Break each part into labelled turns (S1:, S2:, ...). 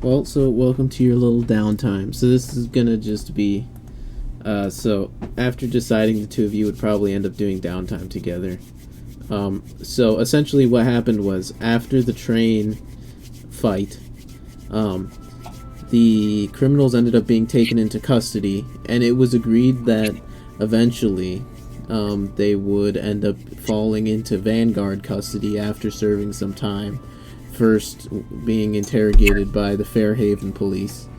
S1: Well, so welcome to your little downtime. So this is gonna just be, so after deciding the two of you would probably end up doing downtime together. So essentially what happened was after the train fight, the criminals ended up being taken into custody, and it was agreed that eventually they would end up falling into Vanguard custody after serving some time, first being interrogated by the Fairhaven police.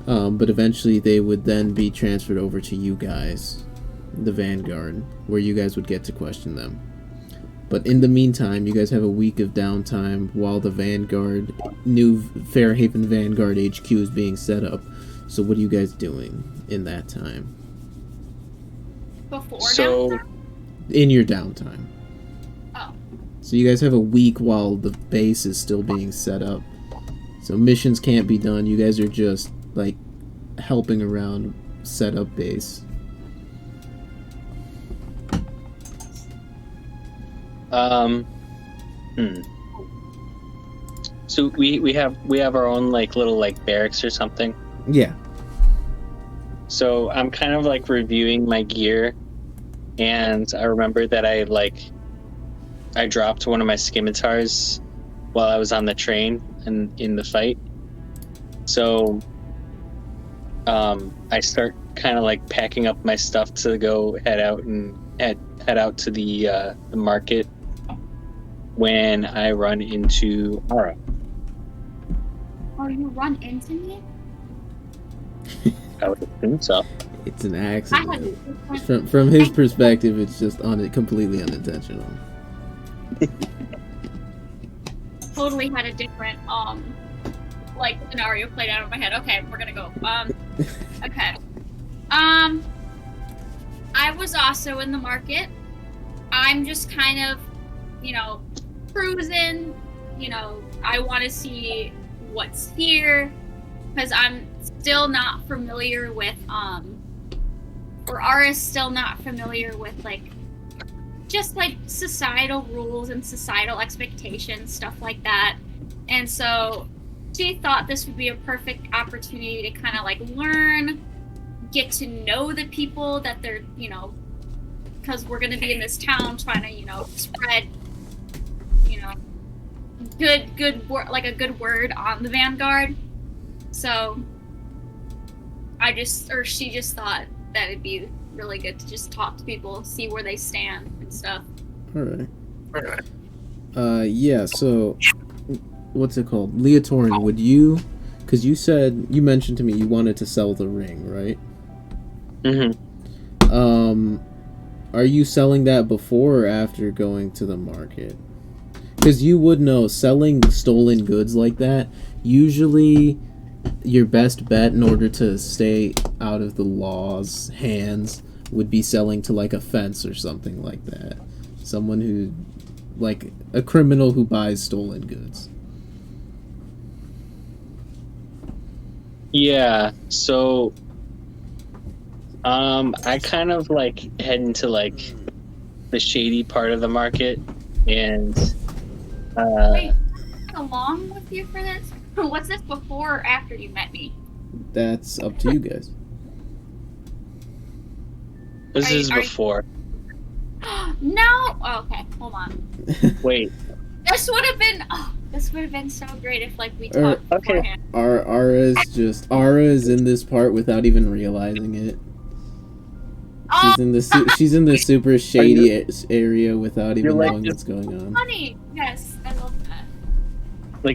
S1: But eventually they would then be transferred over to you guys, the Vanguard, where you guys would get to question them. But in the meantime, you guys have a week of downtime while the Vanguard, new Fairhaven Vanguard HQ is being set up. So what are you guys doing in that time?
S2: Before
S3: downtime?
S1: In your downtime.
S2: Oh.
S1: So you guys have a week while the base is still being set up. So missions can't be done. You guys are just, like, helping around set up base.
S3: So we have our own like little like barracks or something.
S1: Yeah.
S3: So I'm kind of like reviewing my gear, and I remember that I dropped one of my scimitars while I was on the train and in the fight. So I start kind of like packing up my stuff to go head out to the market when I run into Ara.
S2: Oh, you run into me?
S3: I would assume so.
S1: It's an accident. From his perspective, it's just completely unintentional.
S2: Totally had a different like scenario played out in my head. Okay, we're gonna go. Okay. I was also in the market. I'm just kind of, cruising. I want to see what's here because I'm still not familiar with or Ara's still not familiar with just societal rules and societal expectations, stuff like that. And so she thought this would be a perfect opportunity to kind of learn, get to know the people that they're, because we're going to be in this town trying to, spread, a good word on the Vanguard. So she just thought that it'd be really good to just talk to people, see where they stand and stuff.
S1: Alright. Yeah, so what's it called? Leotorin, would you, because you mentioned to me you wanted to sell the ring, right?
S3: Mm-hmm.
S1: Are you selling that before or after going to the market? Because you would know, selling stolen goods like that, usually your best bet in order to stay out of the law's hands would be selling to a fence or something like that. Someone who, a criminal who buys stolen goods.
S3: Yeah, so I kind of head into the shady part of the market, and
S2: Wait, along with you for this? What's this, before or after you met me?
S1: That's up to you guys.
S3: This is before.
S2: No. Oh, okay, hold on.
S3: Wait.
S2: This would have been so great if we talked beforehand.
S1: Ara is in this part without even realizing it. She's in the super shady area without even knowing what's going on.
S2: Funny. Yes, I love that.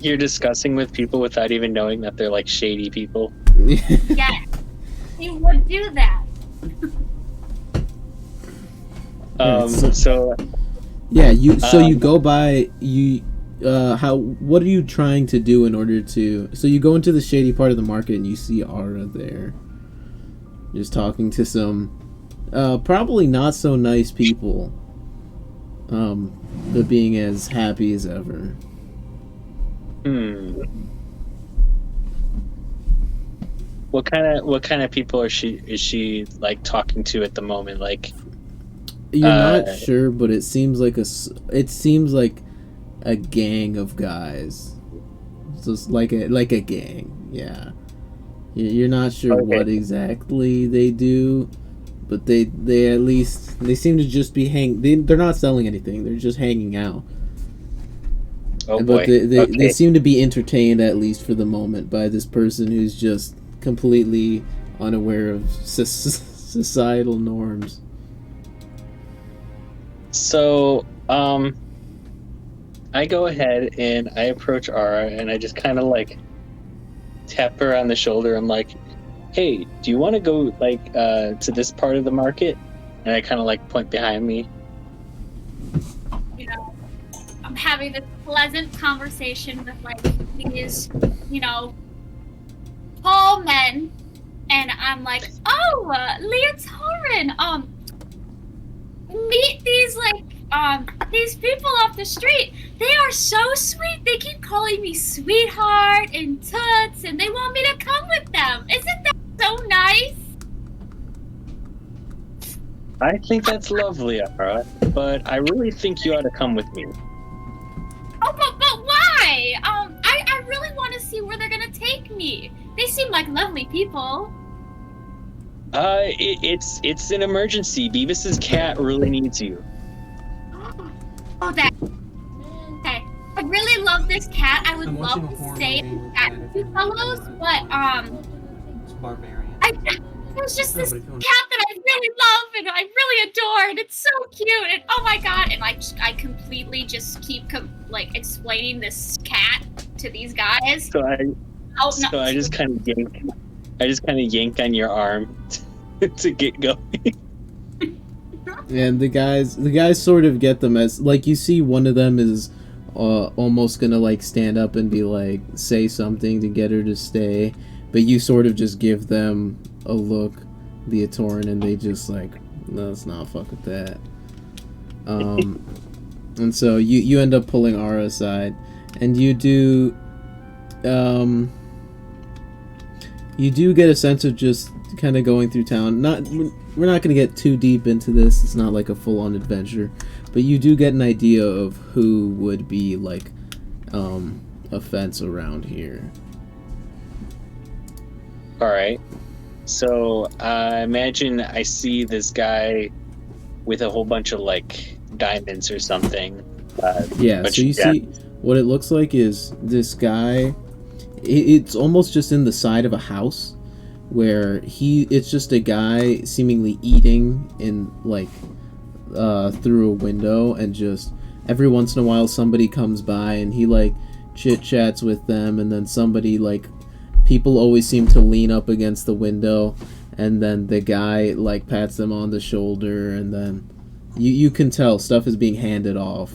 S3: You're discussing with people without even knowing that they're shady people.
S2: Yes. You would do that.
S1: You go by what are you trying to do in order to, so you go into the shady part of the market and you see Ara there just talking to some probably not so nice people, but being as happy as ever.
S3: What kind of people is she talking to at the moment?
S1: You're not sure, but it seems like a gang of guys. just like a gang. Yeah, you're not sure
S3: Okay.
S1: what exactly they do, but they at least they seem to just be they're not selling anything. They're just hanging out.
S3: Oh
S1: But
S3: boy.
S1: they
S3: Okay.
S1: seem to be entertained, at least for the moment, by this person who's just completely unaware of societal norms.
S3: So, I go ahead and I approach Ara and I just kind of like tap her on the shoulder. I'm like, "Hey, do you want to go like to this part of the market?" And I kind of like point behind me.
S2: You know, I'm having this pleasant conversation with like these, you know, tall men, and I'm like, "Oh, Leotorin, meet these these people off the street. They are so sweet. They keep calling me sweetheart and toots, and they want me to come with them. Isn't that so nice?"
S3: I think that's lovely, Ara, but I really think you ought to come with me.
S2: Oh, but why? I really want to see where they're gonna take me. They seem like lovely people.
S3: It's an emergency. Beavis's cat really needs you.
S2: Oh, that. Okay. I really love this cat. I would love to stay at you fellows, but
S4: It's barbarian.
S2: there's just this cat that I really love and I really adore, and it's so cute. And oh my god! And I completely just keep explaining this cat to these guys.
S3: So I
S2: Oh no!
S3: I just kind of yank on your arm to get going.
S1: And the guys sort of get them as, like, you see one of them is almost gonna like stand up and be like, say something to get her to stay, but you sort of just give them a look, Leotorin, and they just like, no, let's not fuck with that. And so you end up pulling Ara aside, and you do get a sense of just kind of going through town. We're not going to get too deep into this. It's not like a full-on adventure, but you do get an idea of who would be like a fence around here.
S3: All right. So I imagine I see this guy with a whole bunch of like diamonds or something.
S1: Yeah. So you see what it looks like is this guy. It's almost just in the side of a house, where it's just a guy seemingly eating in like through a window, and just every once in a while somebody comes by and he like chit chats with them, and then somebody like people always seem to lean up against the window, and then the guy like pats them on the shoulder, and then you can tell stuff is being handed off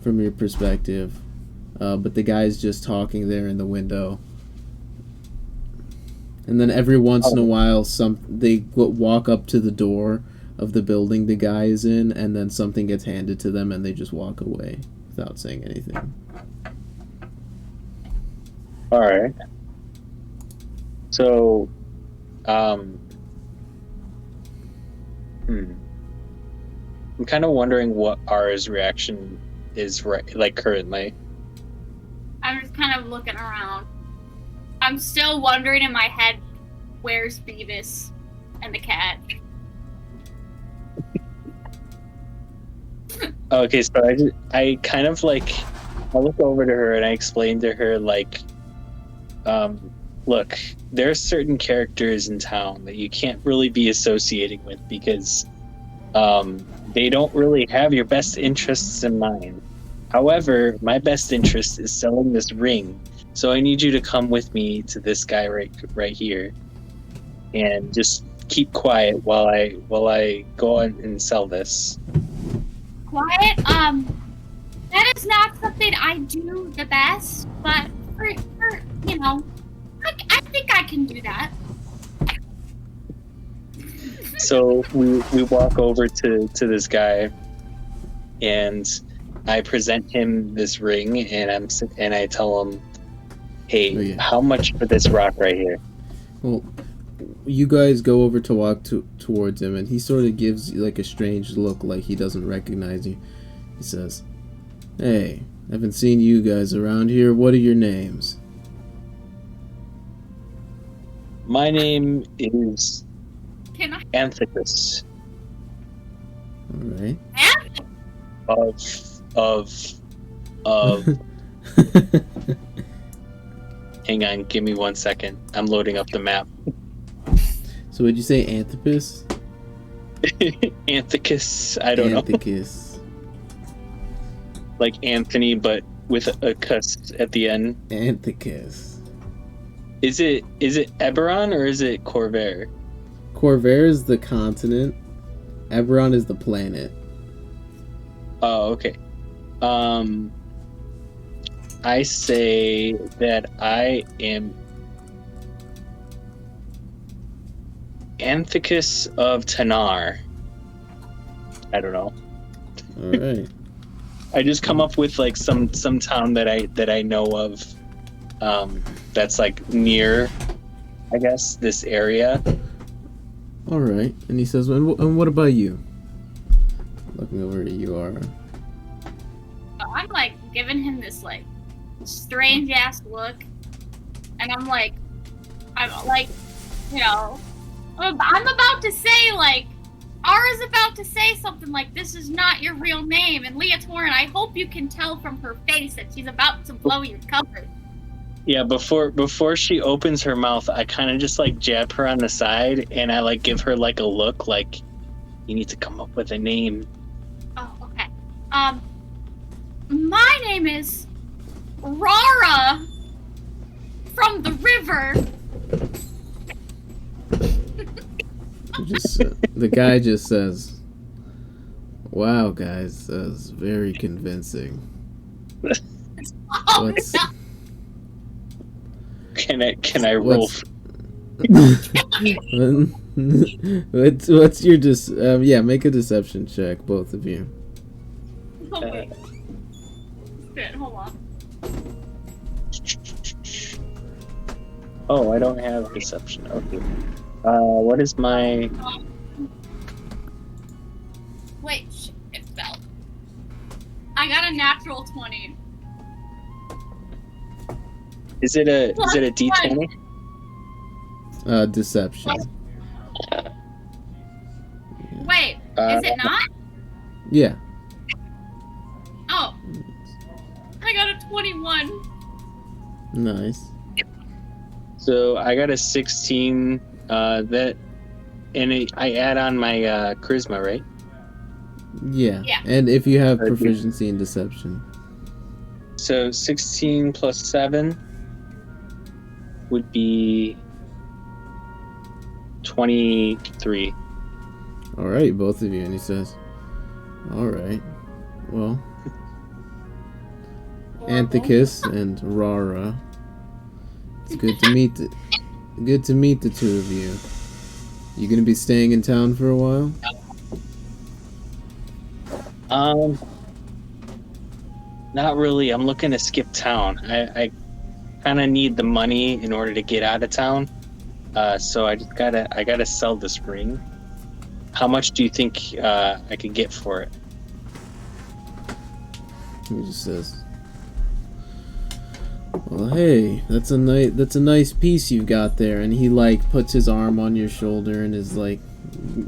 S1: from your perspective, but the guy's just talking there in the window. And then every once in a while, they walk up to the door of the building the guy is in, and then something gets handed to them, and they just walk away without saying anything.
S3: All right. So, I'm kind of wondering what Ara's reaction is currently.
S2: I'm just kind of looking around. I'm still wondering in my head, where's Beavis and the cat?
S3: Okay, so I kind of like, I look over to her and I explain to her like, look, there are certain characters in town that you can't really be associating with because they don't really have your best interests in mind. However, my best interest is selling this ring. So I need you to come with me to this guy right here, and just keep quiet while I go on and sell this.
S2: Quiet? That is not something I do the best, but for you know, I think I can do that.
S3: So we walk over to this guy, and I present him this ring, and I tell him, hey,
S1: Oh, yeah.
S3: How much for this rock right here?
S1: Well, you guys go over to walk towards him, and he sort of gives you like a strange look, like he doesn't recognize you. He says, hey, Haven't seen you guys around here. What are your names?
S3: My name is
S2: Can I?
S3: Anthicus
S1: Alright.
S3: of hang on, give me 1 second. I'm loading up the map.
S1: So would you say Anthropus?
S3: Anthicus, I don't know.
S1: Anthicus.
S3: Like Anthony, but with a cuss at the end.
S1: Anthicus.
S3: Is it Eberron or is it Corvair?
S1: Corvair is the continent. Eberron is the planet.
S3: Oh, okay. I say that I am Anthicus of Tanar. I don't know.
S1: Alright.
S3: I just come up with like some town that I know of, that's like near, I guess, this area.
S1: Alright. And he says, and what about you? Looking over at you, Ara.
S2: I'm like giving him this like strange ass look, and I'm like, you know, I'm about to say like, Ara's about to say something like, "This is not your real name," and Leotorin, I hope you can tell from her face that she's about to blow your cover.
S3: Yeah, before she opens her mouth, I kind of just like jab her on the side, and I like give her like a look, like, you need to come up with a name.
S2: Oh, okay. My name is Rara from the river.
S1: The guy just says, "Wow, guys, that's very convincing."
S2: Oh,
S1: What's-
S2: no.
S3: Can I roll?
S1: What's your yeah, make a deception check, both of you.
S2: Oh, wait. Shit, hold on.
S3: Oh, I don't have deception. Okay. What is my?
S2: Wait, shit, it fell. I got a natural 20.
S3: Is it a D20?
S1: Deception.
S2: Wait, is it not?
S1: Yeah.
S2: Oh. I got a 21.
S1: Nice.
S3: So I got a 16. I add on my charisma, right?
S1: Yeah.
S2: Yeah.
S1: And if you have proficiency in deception.
S3: So 16 plus 7 would be 23.
S1: All right, both of you. And he says, "All right. Well, Anthicus and Rara. It's good to meet the two of you. You gonna be staying in town for a while?"
S3: Not really. I'm looking to skip town. I kind of need the money in order to get out of town. So I gotta sell this ring. How much do you think I could get for it?
S1: He just says, "Well, hey, that's a nice piece you've got there." And he like puts his arm on your shoulder and is like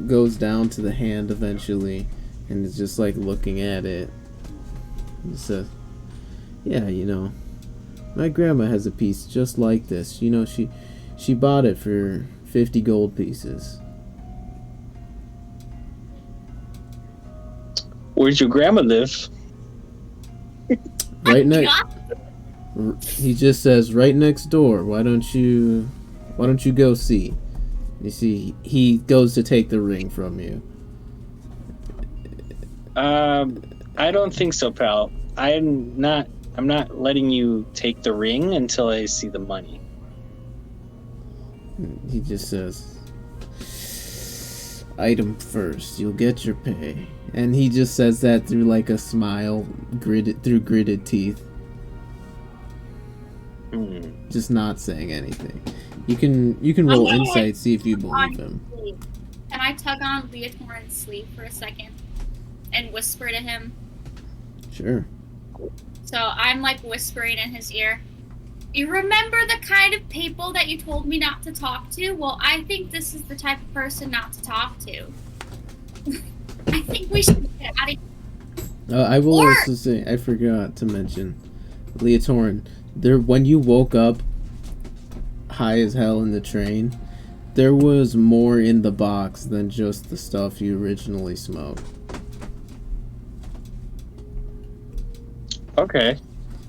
S1: goes down to the hand eventually, and is just like looking at it. He says, "Yeah, you know, my grandma has a piece just like this. You know, she bought it for 50 gold pieces."
S3: Where's your grandma live?
S1: Right next. He just says, "Right next door. Why don't you go see?" You see, he goes to take the ring from you.
S3: I don't think so, pal. I'm not letting you take the ring until I see the money.
S1: He just says, "Item first. You'll get your pay." And he just says that through like a smile, through gritted teeth. Just not saying anything. You can roll insight, see if you believe him.
S2: Can I tug on Leotorin's sleeve for a second and whisper to him?
S1: Sure.
S2: So I'm like whispering in his ear. You remember the kind of people that you told me not to talk to? Well, I think this is the type of person not to talk to. I think we should get out of here.
S1: I will also say, I forgot to mention, Leotorin, when you woke up high as hell in the train, there was more in the box than just the stuff you originally smoked.
S3: Okay.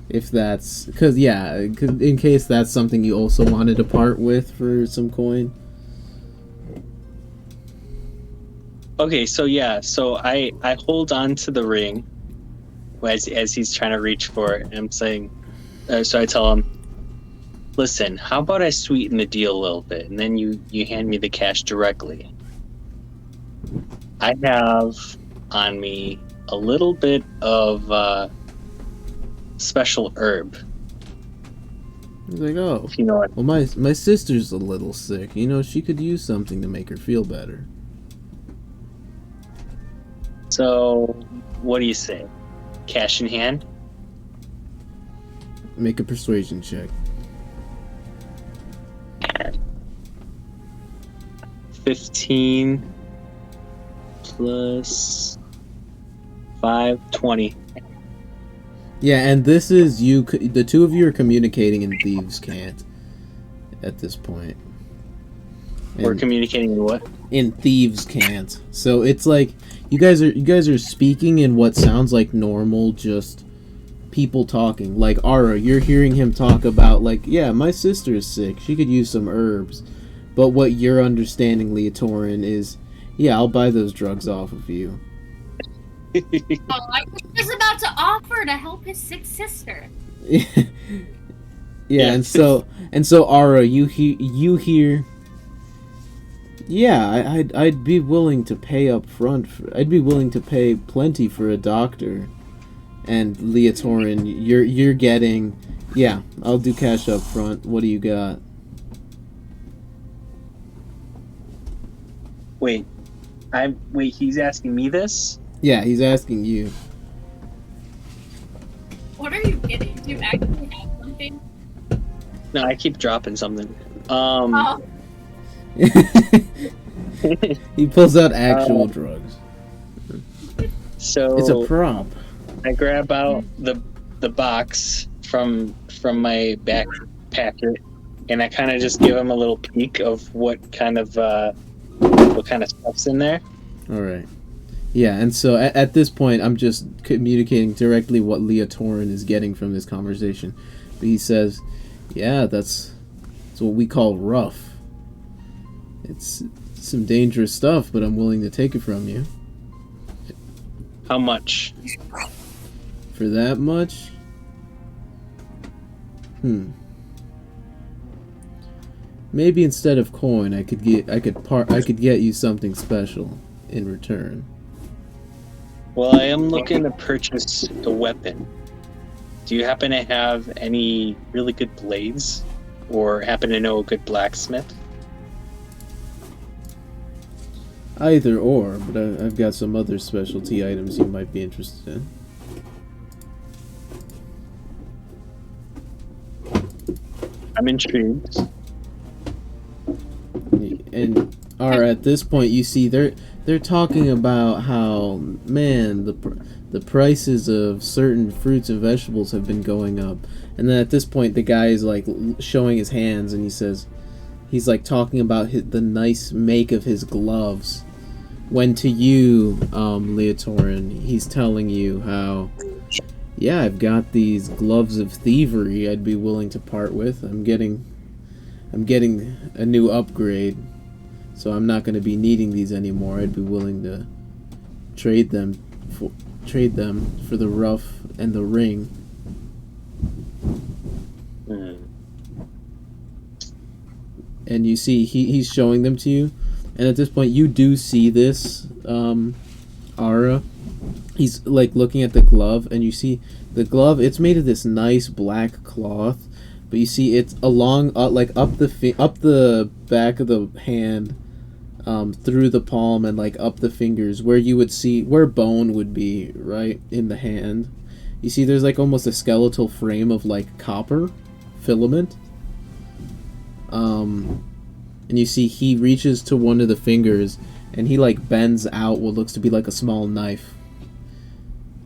S1: If that's... Because, yeah, in case that's something you also wanted to part with for some coin.
S3: Okay, so yeah, so I hold on to the ring as he's trying to reach for it, and I'm saying, so I tell him, listen, how about I sweeten the deal a little bit, and then you hand me the cash directly. I have on me a little bit of special herb.
S1: He's like, oh,
S3: If you know what?
S1: well, my sister's a little sick. You know, she could use something to make her feel better.
S3: So, what do you say? Cash in hand?
S1: Make a persuasion check.
S3: 15 plus 5, 20.
S1: Yeah, and this is you. The two of you are communicating in Thieves' Cant at this point.
S3: We're
S1: And
S3: communicating in what?
S1: in Thieves' Cant. So it's like you guys are speaking in what sounds like normal, just people talking. Like Ara, you're hearing him talk about like, yeah, my sister is sick. She could use some herbs. But what you're understanding, Leotorin, is, yeah, I'll buy those drugs off of you.
S2: Oh, I was just about to offer to help his sick sister.
S1: Yeah, and so Ara, you hear. Yeah, I'd be willing to pay up front. I'd be willing to pay plenty for a doctor. And Leotorin, you're getting. Yeah, I'll do cash up front. What do you got?
S3: Wait, he's asking me this?
S1: Yeah, he's asking you.
S2: What are you getting? Do you actually have something?
S3: No, I keep dropping something.
S2: Oh,
S1: He pulls out actual drugs.
S3: So
S1: It's a prop.
S3: I grab out the box from my back packet, and I kind of just give him a little peek of what kind of stuff's in there.
S1: All right. Yeah, and so at this point, I'm just communicating directly what Leotorin is getting from this conversation. But he says, yeah, that's what we call rough. It's some dangerous stuff, but I'm willing to take it from you.
S3: How much?
S1: For that much? Maybe instead of coin, I could get you something special in return.
S3: Well, I am looking to purchase a weapon. Do you happen to have any really good blades, or happen to know a good blacksmith?
S1: Either or, but I've got some other specialty items you might be interested in.
S3: I'm intrigued.
S1: And at this point, you see they're talking about how, man, the prices of certain fruits and vegetables have been going up. And then at this point, the guy is like showing his hands, and he says, he's like talking about the nice make of his gloves. When to you, Leotorin, he's telling you how, yeah, I've got these gloves of thievery I'd be willing to part with. I'm getting a new upgrade, so I'm not going to be needing these anymore. I'd be willing to trade them for the rough and the ring. And you see he's showing them to you, and at this point you do see this, Ara. He's like looking at the glove, and you see the glove. It's made of this nice black cloth, but you see it's along like up the back of the hand, through the palm and like up the fingers, where you would see where bone would be, right in the hand. You see there's like almost a skeletal frame of like copper filament. And you see he reaches to one of the fingers and he like bends out what looks to be like a small knife.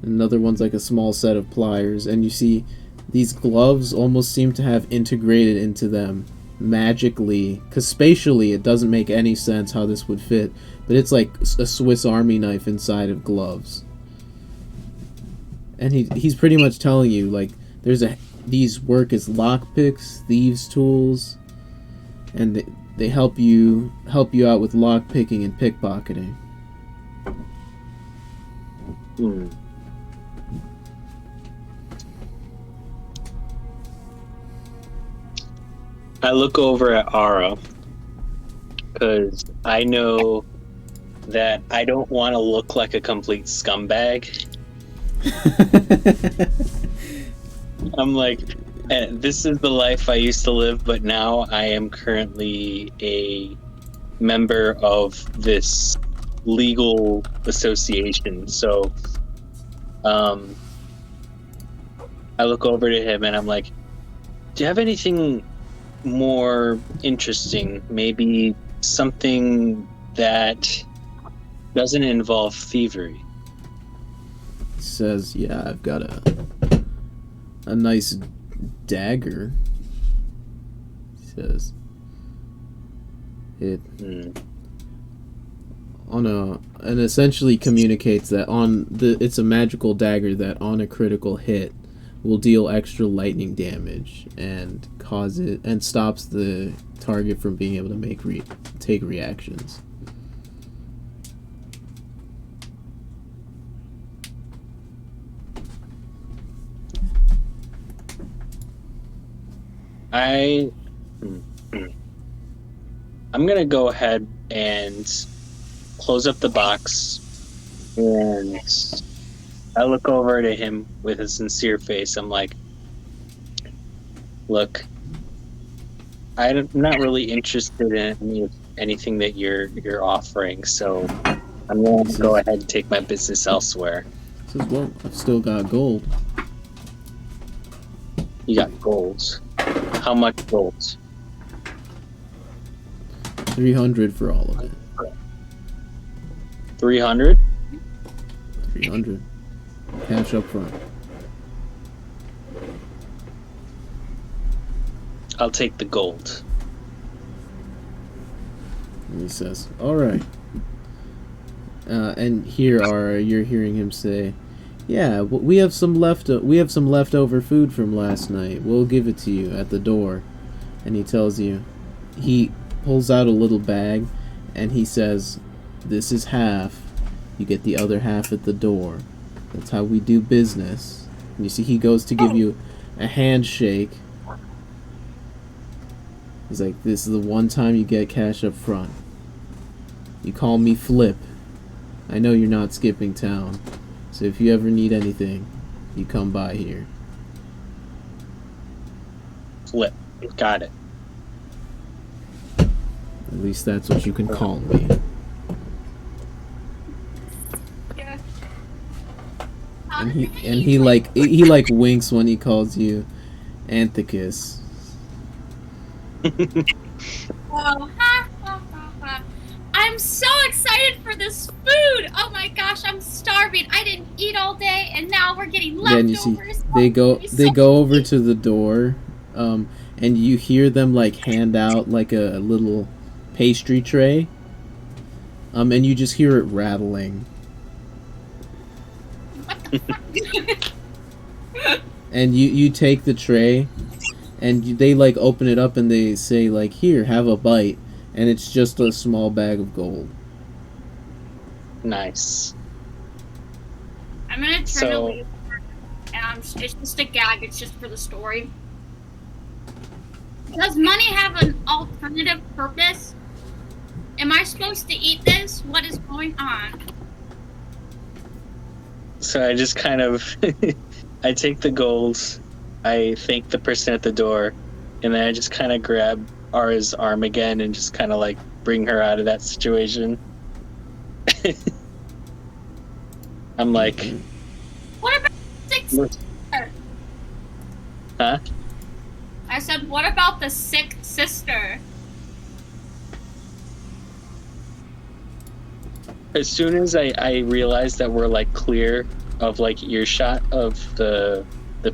S1: Another one's like a small set of pliers, and you see these gloves almost seem to have integrated into them magically, because spatially it doesn't make any sense how this would fit, but it's like a Swiss Army knife inside of gloves. And he's pretty much telling you like these work as lockpicks, thieves' tools, and they help you out with lockpicking and pickpocketing.
S3: I look over at Ara because I know that I don't want to look like a complete scumbag. I'm like, this is the life I used to live, but now I am currently a member of this legal association. So I look over to him and I'm like, do you have anything more interesting? Maybe something that doesn't involve thievery?
S1: He says, yeah, I've got a nice dagger. He says it and essentially communicates that it's a magical dagger that on a critical hit will deal extra lightning damage and stops the target from being able to take reactions.
S3: I'm gonna go ahead and close up the box, and I look over to him with a sincere face. I'm like, look, I'm not really interested in anything that you're offering, so I'm going to go ahead and take my business elsewhere.
S1: He says, well, I've still got gold.
S3: You got gold. How much gold?
S1: 300 for all of it.
S3: 300?
S1: 300. Cash up front.
S3: I'll take the gold.
S1: And he says, all right. And here you're hearing him say, yeah, we have some leftover food from last night. We'll give it to you at the door. And he tells you, he pulls out a little bag and he says, this is half. You get the other half at the door. That's how we do business. And you see he goes to give you a handshake. He's like, this is the one time you get cash up front. You call me Flip. I know you're not skipping town. So if you ever need anything, you come by here.
S3: Flip. Got it.
S1: At least that's what you can call me.
S2: Yeah.
S1: And he like winks when he calls you Anthicus.
S2: Oh, ha, ha, ha, ha. I'm so excited for this food! Oh my gosh, I'm starving. I didn't eat all day, and now we're getting
S1: Then
S2: leftovers.
S1: you see they go over to the door, and you hear them like hand out like a little pastry tray, and you just hear it rattling. And you take the tray, and they like open it up and they say like, here, have a bite, and it's just a small bag of gold.
S3: Nice.
S2: I'm gonna turn to
S3: So-
S2: leave, and it's just a gag. It's just for the story. Does money have an alternative purpose? Am I supposed to eat this? What is going on?
S3: So I just kind of, I take the gold, I thank the person at the door, and then I just kind of grab Ara's arm again and just kind of like bring her out of that situation. I'm like,
S2: What about 6 sixth sister?
S3: Huh?
S2: I said, what about the sixth sister?
S3: As soon as I realized that we're like clear of like earshot of the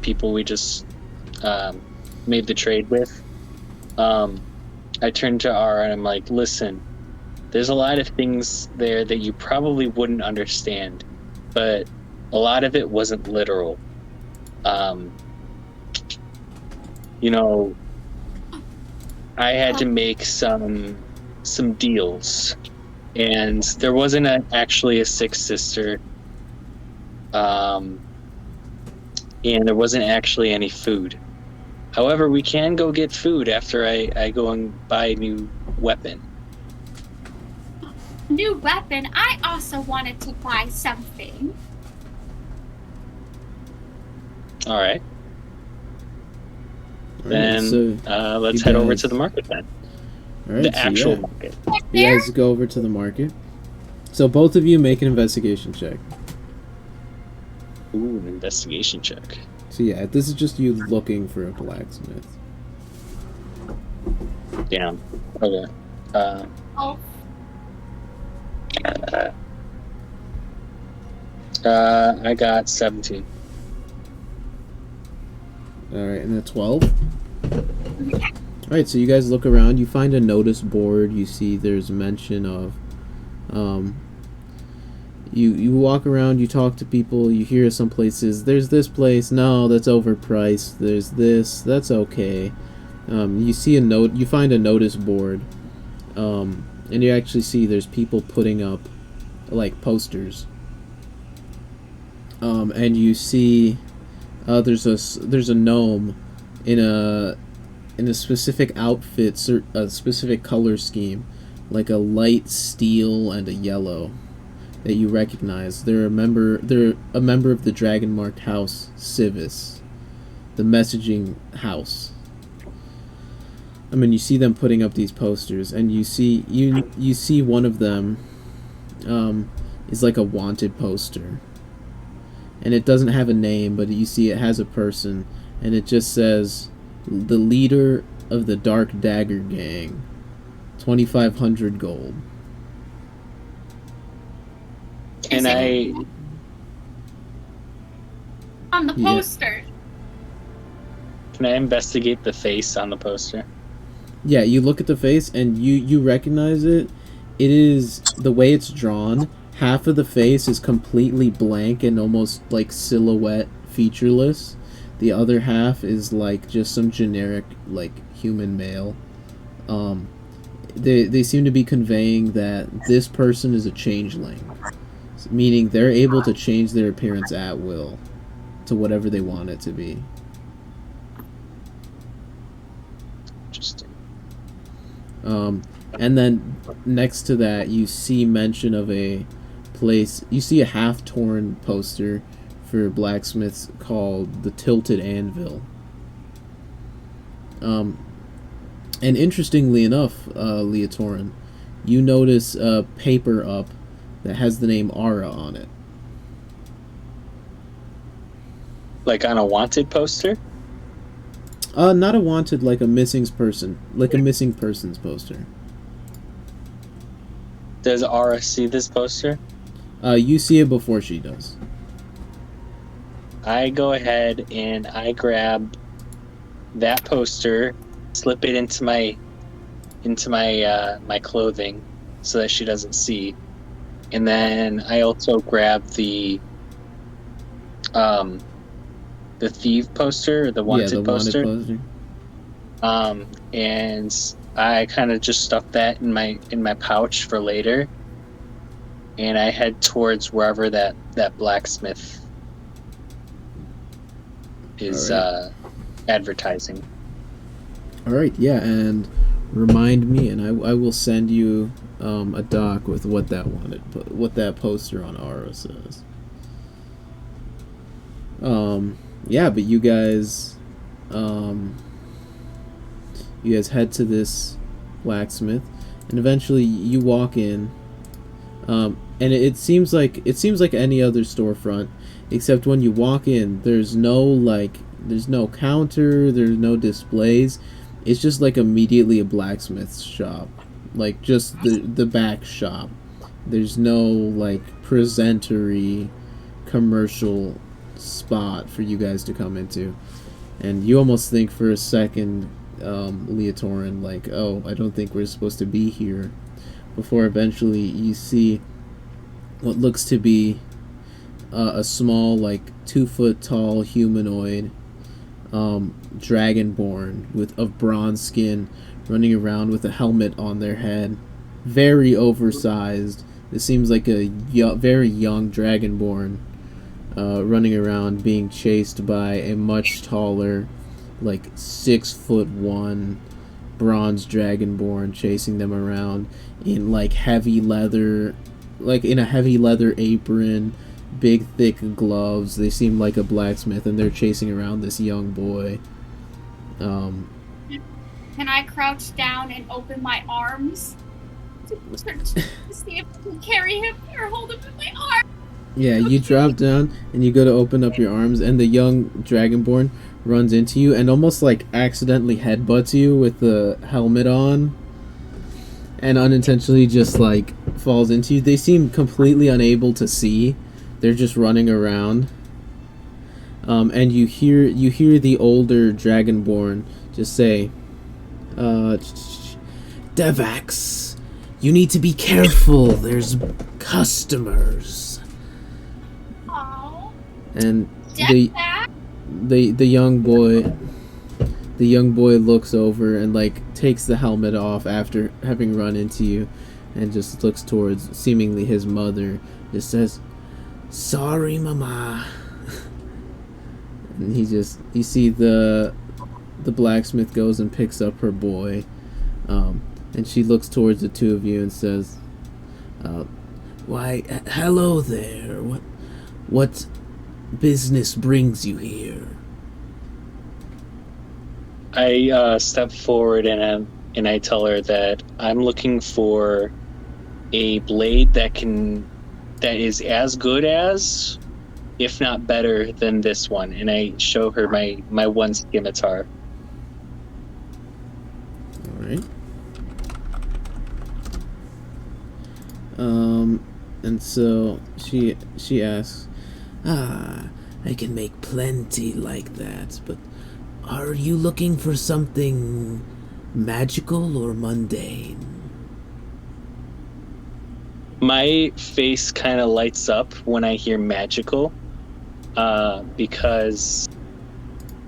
S3: people we just made the trade with, I turned to Ara and I'm like, listen, there's a lot of things there that you probably wouldn't understand, but a lot of it wasn't literal. You know, I had to make some deals, and there wasn't actually a sixth sister, and there wasn't actually any food. However, we can go get food after I go and buy a new weapon.
S2: New weapon? I also wanted to buy something.
S3: All right.
S1: Alright,
S3: Then
S1: so
S3: let's
S1: you
S3: head over
S1: guys-
S3: to the market then.
S1: alright,
S3: The
S1: so
S3: actual
S1: yeah.
S3: market.
S1: You guys go over to the market. So both of you make an investigation check.
S3: Ooh, an investigation check.
S1: So yeah, this is just you looking for a blacksmith.
S3: Damn. Okay.
S2: Oh,
S3: I got 17.
S1: Alright, and a 12? Alright, so you guys look around, you find a notice board, you see there's mention of, you walk around, you talk to people, you hear some places, there's this place, no, that's overpriced, there's this, that's okay. You see a note, you find a notice board, and you actually see there's people putting up, like, posters. And you see, there's a gnome in a specific outfit, a specific color scheme, like a light steel and a yellow, that you recognize. They're a member of the dragon marked house Civis, the messaging house. I mean, you see them putting up these posters, and you see one of them is like a wanted poster. And it doesn't have a name, but you see it has a person, and it just says, the leader of the Dark Dagger Gang, 2,500 gold.
S3: Can I...
S2: on the
S1: Yeah.
S2: poster.
S3: Can I investigate the face on the poster?
S1: Yeah, you look at the face, and you recognize it. It is, the way it's drawn, half of the face is completely blank and almost like silhouette featureless. The other half is like just some generic like human male. They seem to be conveying that this person is a changeling, meaning they're able to change their appearance at will to whatever they want it to be.
S3: Interesting.
S1: And then next to that, you see mention of a place. You see a half-torn poster for blacksmiths called the Tilted Anvil. And interestingly enough, Leotorin, you notice a paper up that has the name Ara on it.
S3: Like on a wanted poster?
S1: Not a wanted, like a missing person's poster.
S3: Does Ara see this poster?
S1: You see it before she does.
S3: I go ahead and I grab that poster, slip it into my my clothing so that she doesn't see, and then I also grab the thief poster, or the wanted poster.
S1: Wanted poster.
S3: And I kind of just stuff that in my pouch for later, and I head towards wherever that blacksmith is advertising.
S1: All right, yeah, and remind me, and I will send you a doc with what that poster on Ara says. Yeah, but you guys head to this blacksmith, and eventually you walk in, and it seems like any other storefront. except when you walk in, there's no counter, there's no displays. It's just like immediately a blacksmith's shop, like just the back shop. There's no like presentery commercial spot for you guys to come into, and you almost think for a second, Leotorin, like, oh, I don't think we're supposed to be here, before eventually you see what looks to be a small, like 2-foot tall humanoid, dragonborn of bronze skin, running around with a helmet on their head, very oversized. It seems like a very young dragonborn, running around being chased by a much taller, like 6'1" bronze dragonborn, chasing them around in like heavy leather, like in a heavy leather apron, big thick gloves. They seem like a blacksmith, and they're chasing around this young boy.
S2: Can I crouch down and open my arms to see if I can carry him or hold him in my arms?
S1: Yeah, you drop down and you go to open up your arms, and the young dragonborn runs into you and almost like accidentally headbutts you with the helmet on, and unintentionally just like falls into you. They seem completely unable to see. They're just running around. And you hear the older dragonborn just say, Devax, you need to be careful. There's customers.
S2: Oh,
S1: And
S2: Devax?
S1: the young boy looks over and like takes the helmet off after having run into you, and just looks towards seemingly his mother. Just says, "Sorry, mama." And you see the blacksmith goes and picks up her boy, and she looks towards the two of you and says, "Why, hello there. What business brings you here?"
S3: I step forward and I tell her that I'm looking for a blade that is as good as, if not better than, this one, and I show her my one scimitar.
S1: All right. And so she asks, I can make plenty like that, but are you looking for something magical or mundane?
S3: My face kind of lights up when I hear magical, because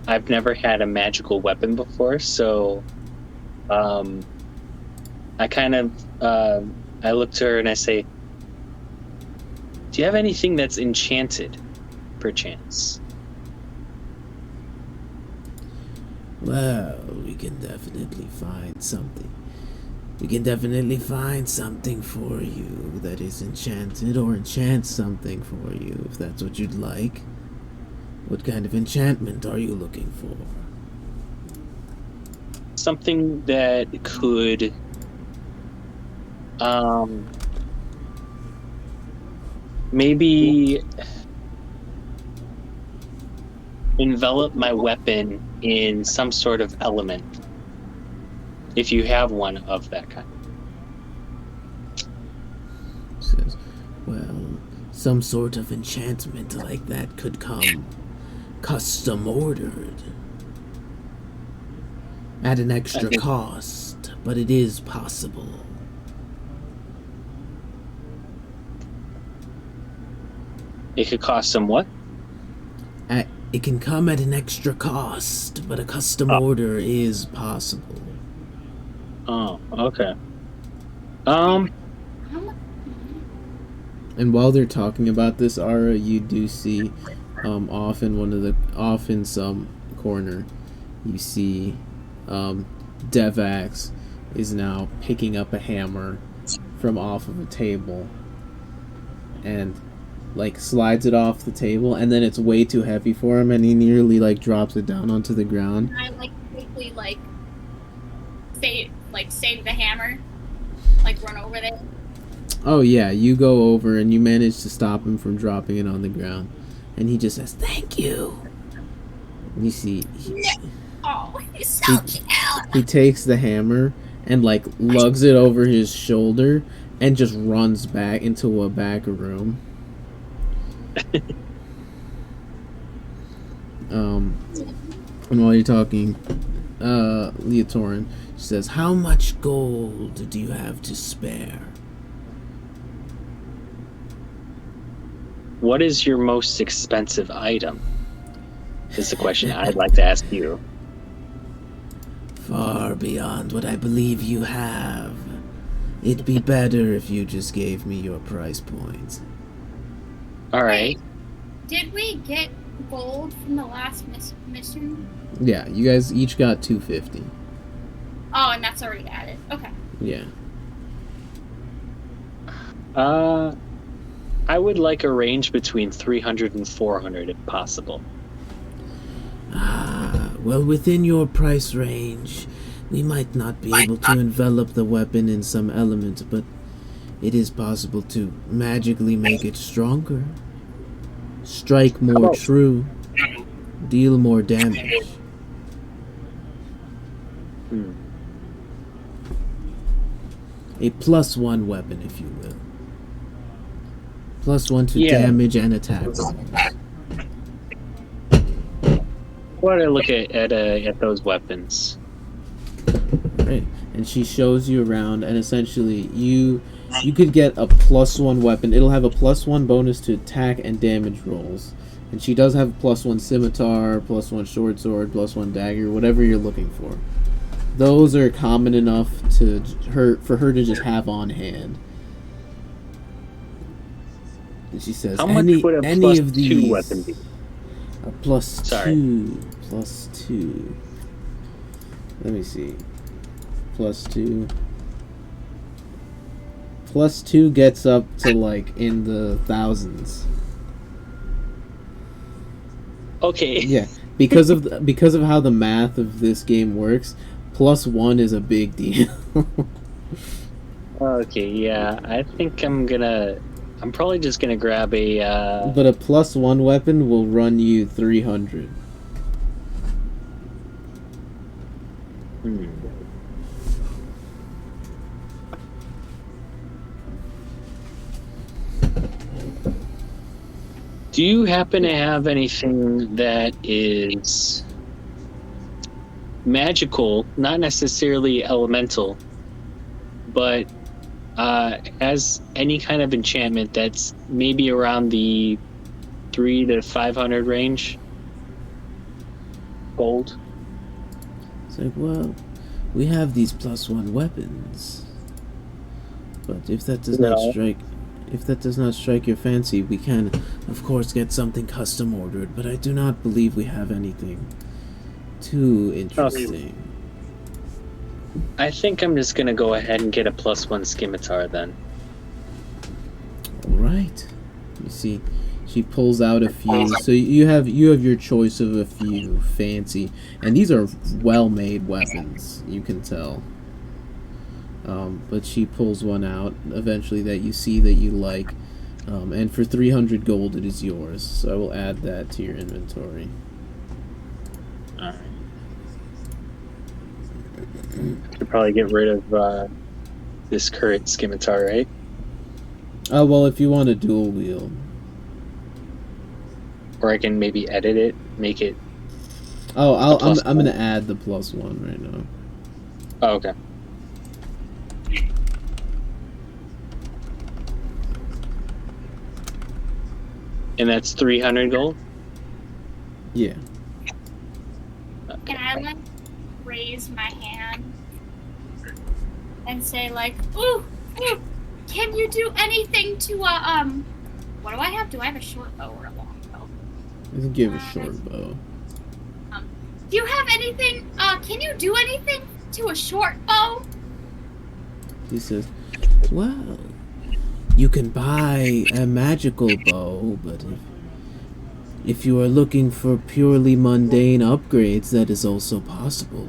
S3: I've never had a magical weapon before, so I kind of I look to her and I say, do you have anything that's enchanted, perchance?
S1: Well, we can definitely find something. We can definitely find something for you that is enchanted, or enchant something for you, if that's what you'd like. What kind of enchantment are you looking for?
S3: Something that could maybe envelop my weapon in some sort of element, if you have one of that kind.
S1: Says, well, some sort of enchantment like that could come custom ordered at an extra cost, but it is possible.
S3: It could cost some what?
S1: It can come at an extra cost, but a custom order is possible.
S3: Oh, okay.
S1: And while they're talking about this, Ara, you do see, off in some corner, you see, Devax is now picking up a hammer from off of a table, and like slides it off the table, and then it's way too heavy for him, and he nearly like drops it down onto the ground.
S2: And I quickly save the hammer, run over there.
S1: Oh yeah, you go over and you manage to stop him from dropping it on the ground. and he just says, "Thank you." And you see,
S2: Oh, he's so cute.
S1: he takes the hammer and like lugs it over his shoulder and just runs back into a back room. And while you're talking, Leotorin says, "How much gold do you have to spare?"
S3: What is your most expensive item? Is the question I'd like to ask you.
S1: Far beyond what I believe you have. It'd be better if you just gave me your price point.
S3: All right.
S2: Did we get gold from the last mission?
S1: Yeah, you guys each got 250.
S2: Oh, and that's already added. Okay.
S1: Yeah.
S3: I would like a range between 300 and 400 if possible.
S1: Well, within your price range, we might not be able to envelop the weapon in some element, but it is possible to magically make it stronger. Strike more true. Deal more damage. A +1 weapon, if you will. +1 to damage and attack rolls.
S3: Why do I look at those weapons?
S1: Right, and she shows you around, and essentially you could get a +1 weapon. It'll have a +1 bonus to attack and damage rolls, and she does have a +1 scimitar, +1 short sword, +1 dagger, whatever you're looking for. Those are common enough for her to just have on hand. And she says,
S3: How much would a
S1: any of
S3: +2
S1: these
S3: weapon be?
S1: a +2. Let me see. +2. +2 gets up to like in the thousands.
S3: Okay.
S1: Yeah, because of how the math of this game works, +1 is a big deal.
S3: Okay, yeah. I think I'm probably just gonna grab a
S1: But a +1 weapon will run you 300.
S3: Do you happen to have anything that is magical, not necessarily elemental, but has any kind of enchantment that's maybe around the 300 to 500 range? Gold?
S1: It's like, well, we have these +1 weapons, but if that does not strike your fancy, we can, of course, get something custom ordered. But I do not believe we have anything too interesting.
S3: I think I'm just gonna go ahead and get a +1 scimitar then.
S1: All right. You see, she pulls out a few. So you have your choice of a few fancy, and these are well-made weapons. You can tell. But she pulls one out eventually that you see that you like, and for 300 gold it is yours. So I will add that to your inventory.
S3: Alright. Should probably get rid of this current scimitar, right?
S1: Oh well, if you want a dual wield,
S3: or I can maybe edit it, make it.
S1: Oh, I'm gonna add the +1 right now.
S3: Oh, okay. And that's 300 gold?
S1: Yeah.
S2: Can I like raise my hand and say like, ooh, can you do anything to what do I have? Do I have a short bow or a long bow?
S1: I think you have a short bow.
S2: Do you have anything? Can you do anything to a short bow?
S1: He says, well, you can buy a magical bow, but if you are looking for purely mundane upgrades, that is also possible.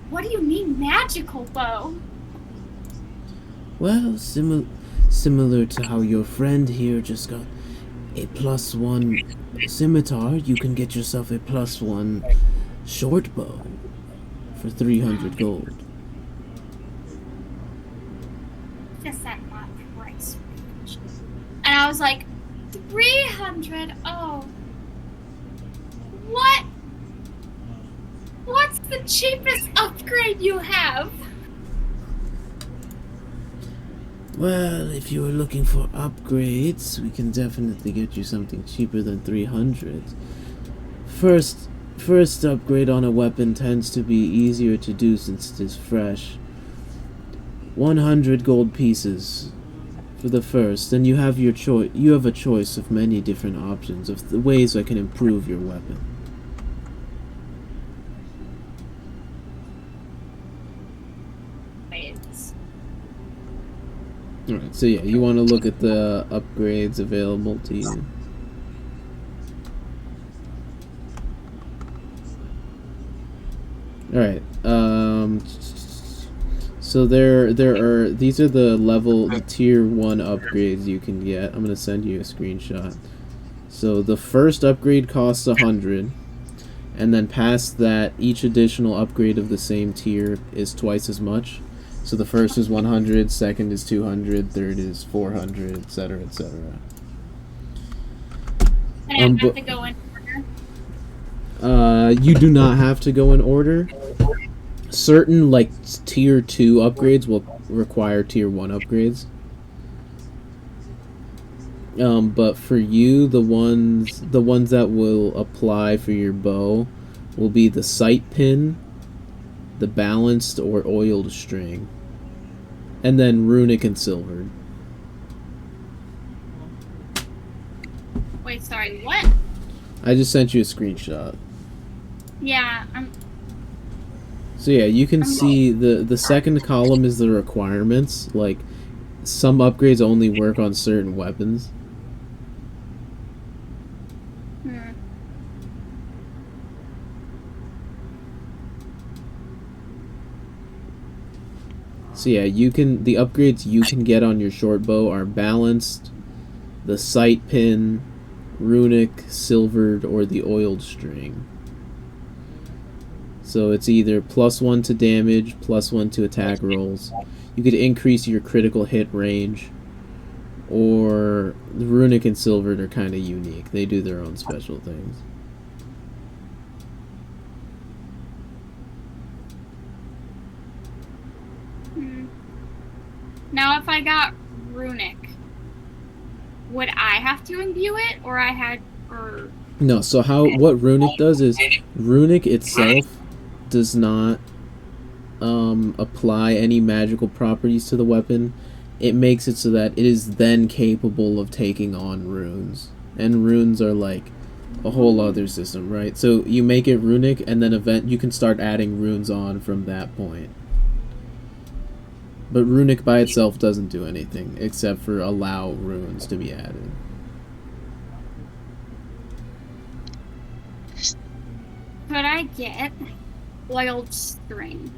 S2: What do you mean magical bow?
S1: Well, similar to how your friend here just got. a +1 scimitar, you can get yourself a +1 short bow for 300 gold.
S2: Just that not price range. And I was like, 300? Oh. What? What's the cheapest upgrade you have?
S1: Well, if you were looking for upgrades, we can definitely get you something cheaper than 300. First upgrade on a weapon tends to be easier to do since it is fresh. 100 gold pieces for the first, and you have your choice. You have a choice of many different options of the ways I can improve your weapon. Alright, so yeah, you want to look at the upgrades available to you. Alright, so there are, these are the tier 1 upgrades you can get. I'm gonna send you a screenshot. So the first upgrade costs 100, and then past that, each additional upgrade of the same tier is twice as much. So the first is 100, second is 200, third is 400, etc., etc.
S2: And I have to go in order?
S1: You do not have to go in order. Certain, like, tier 2 upgrades will require tier 1 upgrades. But for you, the ones that will apply for your bow will be the sight pin, the balanced or oiled string, and then runic and silvered.
S2: Wait, sorry, what?
S1: I just sent you a screenshot.
S2: Yeah,
S1: So yeah, you can see the second column is the requirements. Like, some upgrades only work on certain weapons. So yeah, the upgrades you can get on your short bow are balanced, the sight pin, runic, silvered, or the oiled string. So it's either +1 to damage, +1 to attack rolls. You could increase your critical hit range, or the runic and silvered are kind of unique. They do their own special things.
S2: Now, if I got runic, would I have to imbue it, or
S1: No, so what runic does is, runic itself does not apply any magical properties to the weapon. It makes it so that it is then capable of taking on runes. And runes are like a whole other system, right? So you make it runic, and then you can start adding runes on from that point. But runic by itself doesn't do anything, except for allow runes to be added.
S2: could I get oiled string?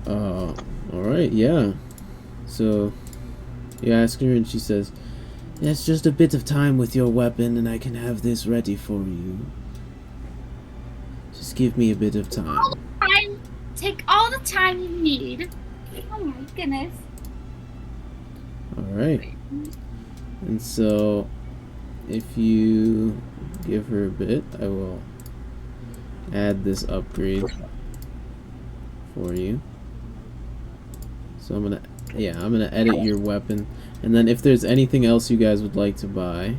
S1: Alright, yeah. So, you ask her and she says, "It's just a bit of time with your weapon and I can have this ready for you. Just give me a bit of time."
S2: Take all the time you need. Oh my goodness.
S1: Alright. And so, if you give her a bit, I will add this upgrade for you. So I'm gonna edit your weapon, and then if there's anything else you guys would like to buy.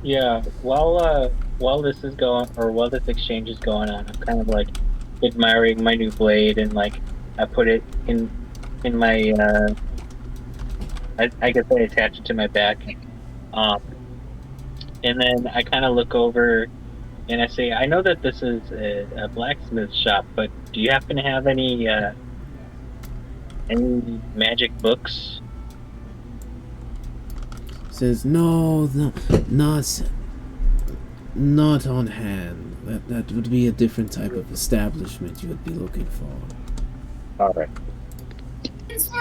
S3: Yeah, while this is going, or while this exchange is going on, I'm kind of like admiring my new blade, and like I put it in my I guess I attach it to my back, and then I kind of look over and I say, "I know that this is a blacksmith shop, but do you happen to have any magic books?"
S1: Says, "No, not on hand. That would be a different type of establishment you would be looking for."
S3: All right.
S2: Since we're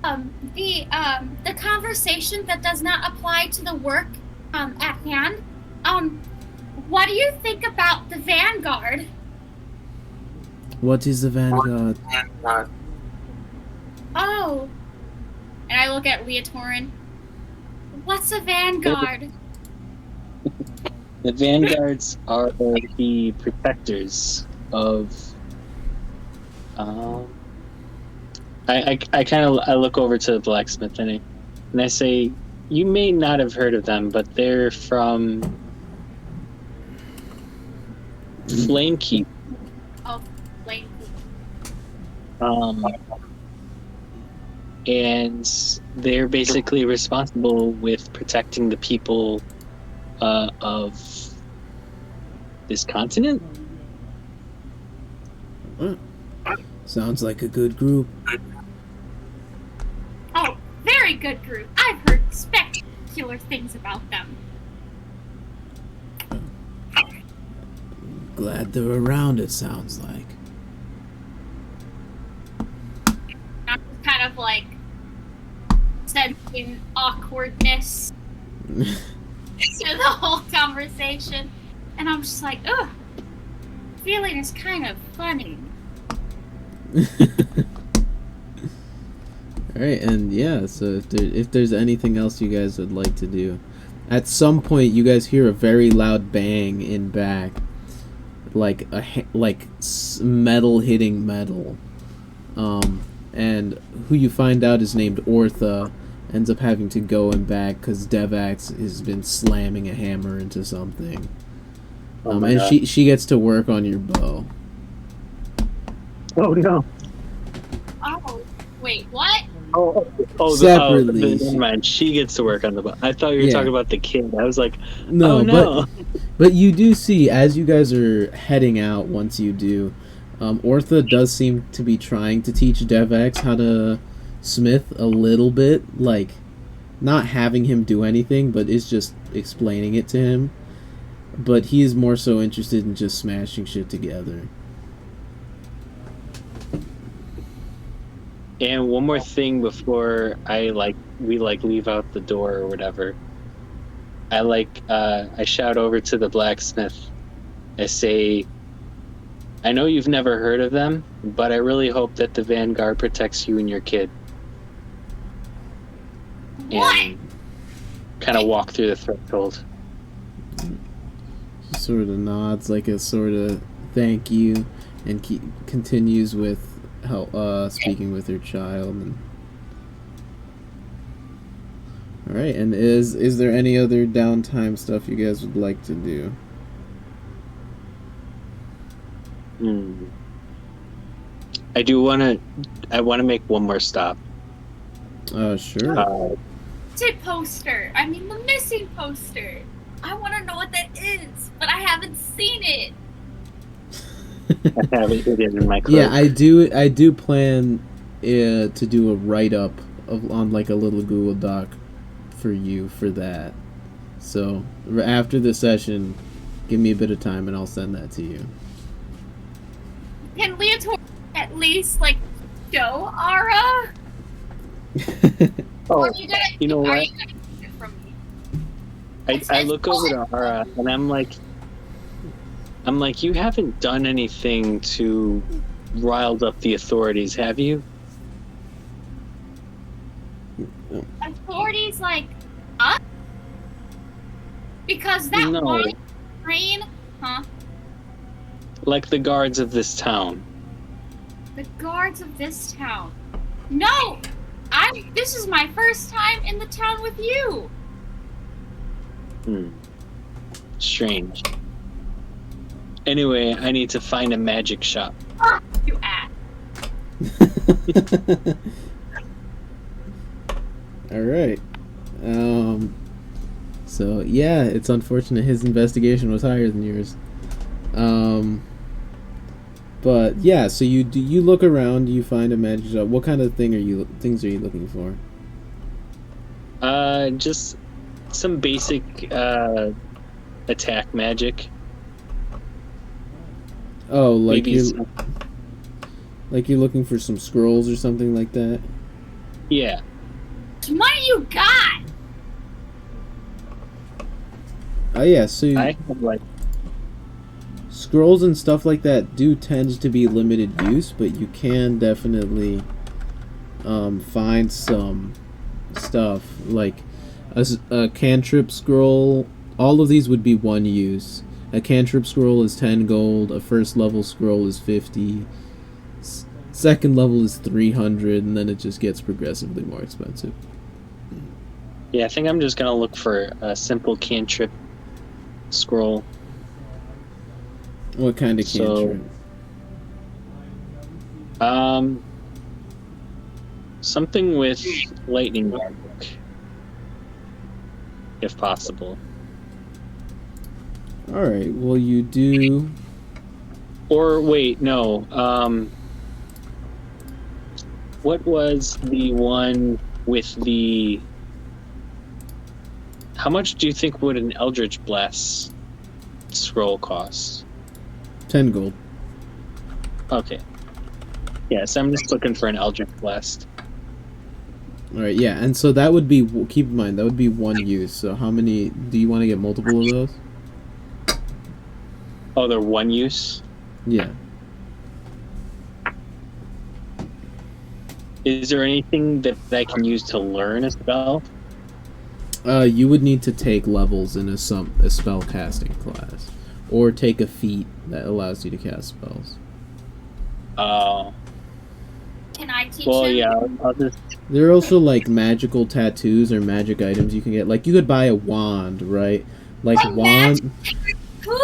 S2: on the conversation that does not apply to the work at hand, what do you think about the Vanguard?
S1: What is the Vanguard?
S2: Oh, and I look at Leotorin. What's a Vanguard?
S3: The Vanguards are the protectors of. I look over to the blacksmith and I say, you may not have heard of them, but they're from Flamekeep.
S2: Oh, Flamekeep.
S3: And they're basically responsible with protecting the people of this continent.
S1: Sounds like a good group.
S2: Oh, very good group. I've heard spectacular things about them.
S1: Glad they're around, it sounds like.
S2: I'm just kind of like sensing awkwardness to the whole conversation. And I'm just like, ugh, feeling is kind of funny.
S1: Alright, and yeah, so if there's anything else you guys would like to do. At some point, you guys hear a very loud bang in back. Like metal hitting metal. And who you find out is named Ortha ends up having to go in back because Devax has been slamming a hammer into something. And
S3: God.
S1: she gets to work on your bow.
S3: Oh no!
S2: Oh, wait, what?
S1: Separately.
S3: Never mind. She gets to work on the boat. I thought you were talking about the kid. I was like,
S1: No,
S3: oh no.
S1: But you do see, as you guys are heading out, once you do, Ortha does seem to be trying to teach Devax how to smith a little bit, like, not having him do anything, but is just explaining it to him. But he is more so interested in just smashing shit together.
S3: And one more thing before we leave out the door or whatever. I shout over to the blacksmith. I say, I know you've never heard of them, but I really hope that the Vanguard protects you and your kid.
S2: What?
S3: And kind of walk through the threshold.
S1: She sort of nods like a sort of thank you, and continues with speaking with her child. And all right, and is there any other downtime stuff you guys would like to do?
S3: I want to make one more stop.
S1: Sure.
S2: Poster. I mean, the missing poster. I want to know what that is, but I haven't seen it.
S3: I have it hidden in my cloak.
S1: Yeah, I do plan to do a write-up on like a little Google Doc for you for that. So after the session, give me a bit of time and I'll send that to you.
S2: Can Leotorin at least like show Ara?
S3: Oh,
S2: Or are you gonna,
S3: you know
S2: are
S3: what?
S2: you gonna keep it from me?
S3: I look over to Ara and I'm like, you haven't done anything to rile up the authorities, have you?
S2: Authorities like us? Because that
S3: No.
S2: one train, huh?
S3: Like the guards of this town.
S2: The guards of this town. No! This is my first time in the town with you.
S3: Strange. Anyway, I need to find a magic shop.
S2: You ass.
S1: Alright. So yeah, it's unfortunate his investigation was higher than yours. But yeah, so you look around, you find a magic shop. What kind of things are you looking for?
S3: Just some basic attack magic.
S1: Oh, like
S3: Maybe
S1: you're Like you're looking for some scrolls or something like that?
S3: Yeah.
S2: How much money you got?
S1: Oh yeah, so
S3: I have like
S1: scrolls and stuff like that do tend to be limited use, but you can definitely find some stuff like a cantrip scroll. All of these would be one use. A cantrip scroll is 10 gold, a first level scroll is 50, second level is 300, and then it just gets progressively more expensive.
S3: Yeah, I think I'm just gonna look for a simple cantrip scroll.
S1: What kind of cantrip?
S3: Something with lightning magic, if possible.
S1: Alright, well you do...
S3: Or wait, no. What was the one with the... How much do you think would an Eldritch Blast scroll cost?
S1: 10 gold.
S3: Okay. Yeah, so I'm just looking for an Eldritch Blast.
S1: Alright, yeah, and so that would be... Keep in mind, that would be one use. So how many... Do you want to get multiple of those?
S3: Oh, they're one use?
S1: Yeah.
S3: Is there anything that I can use to learn a spell?
S1: You would need to take levels in a spell casting class. Or take a feat that allows you to cast spells.
S3: Oh.
S2: Can I teach
S3: Well,
S2: him?
S3: yeah, I'll just...
S1: There are also, like, magical tattoos or magic items you can get. Like, you could buy a wand, right? Like,
S2: A
S1: wand...
S2: Who?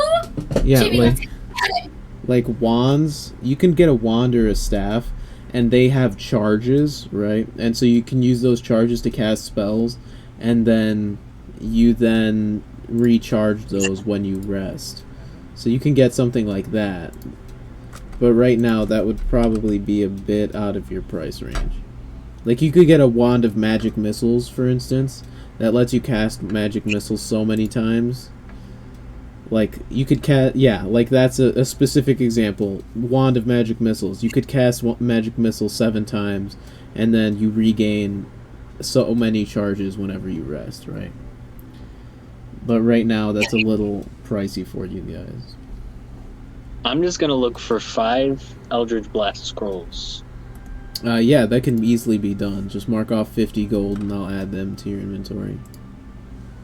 S1: Yeah,
S2: Jimmy,
S1: like...
S2: let's get it.
S1: Like wands, you can get a wand or a staff, and they have charges, right? And so you can use those charges to cast spells, and then you then recharge those when you rest. So you can get something like that. But right now, that would probably be a bit out of your price range. Like, you could get a wand of magic missiles, for instance, that lets you cast magic missiles so many times. Like, you could cast... Yeah, like, that's a specific example. Wand of magic missiles. You could cast magic missiles 7 times, and then you regain so many charges whenever you rest, right? But right now, that's a little pricey for you guys.
S3: I'm just gonna look for 5 Eldritch Blast scrolls.
S1: Yeah, that can easily be done. Just mark off 50 gold, and I'll add them to your inventory.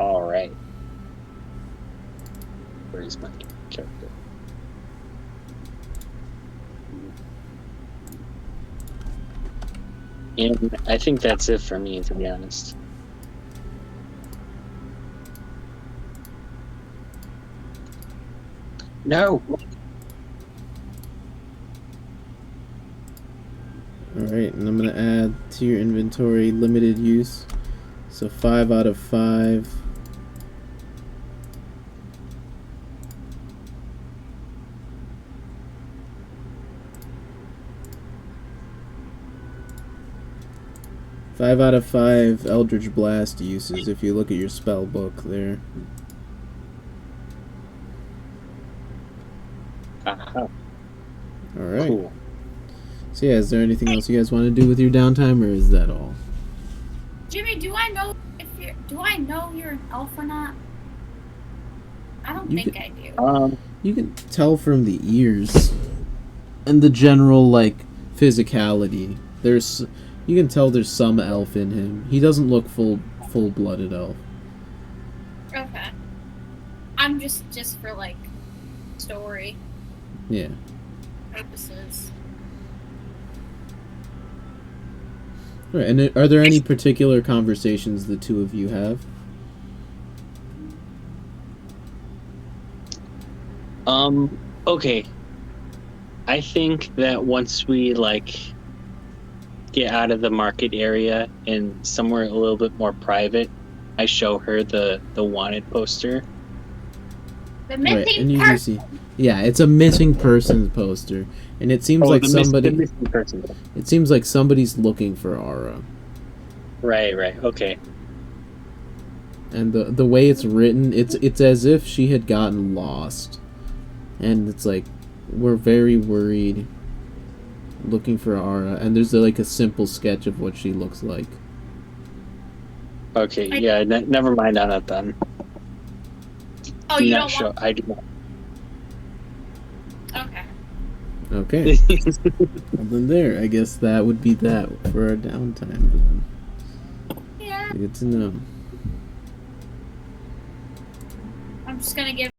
S3: Alright. Where's my character? And I think that's it for me, to be honest. No!
S1: Alright, and I'm going to add to your inventory limited use. So 5 out of 5. Five out of 5 Eldritch Blast uses if you look at your spell book there.
S3: Aha.
S1: Alright.
S3: Cool.
S1: So yeah, is there anything else you guys want to do with your downtime, or is that all?
S2: Jimmy, do I know you're an elf or not? I don't
S1: You
S2: think
S1: can-
S2: I do.
S1: You can tell from the ears and the general, like, physicality. You can tell there's some elf in him. He doesn't look full-blooded elf.
S2: Okay. I'm just for like story
S1: Yeah.
S2: purposes.
S1: Right, and are there any particular conversations the two of you have?
S3: Okay. I think that once we, like, get out of the market area and somewhere a little bit more private, I show her the wanted poster.
S2: The
S1: Right,
S2: missing
S1: and you
S2: person.
S1: see, yeah, it's a missing persons poster, and it seems like
S3: the
S1: somebody.
S3: missing person.
S1: It seems like somebody's looking for Ara,
S3: Right, okay.
S1: and the way it's written, it's as if she had gotten lost, and it's like, we're very worried looking for Ara, and there's like a simple sketch of what she looks like.
S3: Okay, yeah, never mind on it then.
S2: Oh,
S3: Do
S2: you
S3: not
S2: don't
S3: show.
S2: want.
S3: I do not.
S2: Okay.
S1: Okay. Well, then there. I guess that would be that for our downtime then.
S2: Yeah.
S1: Good to know.
S2: I'm just gonna give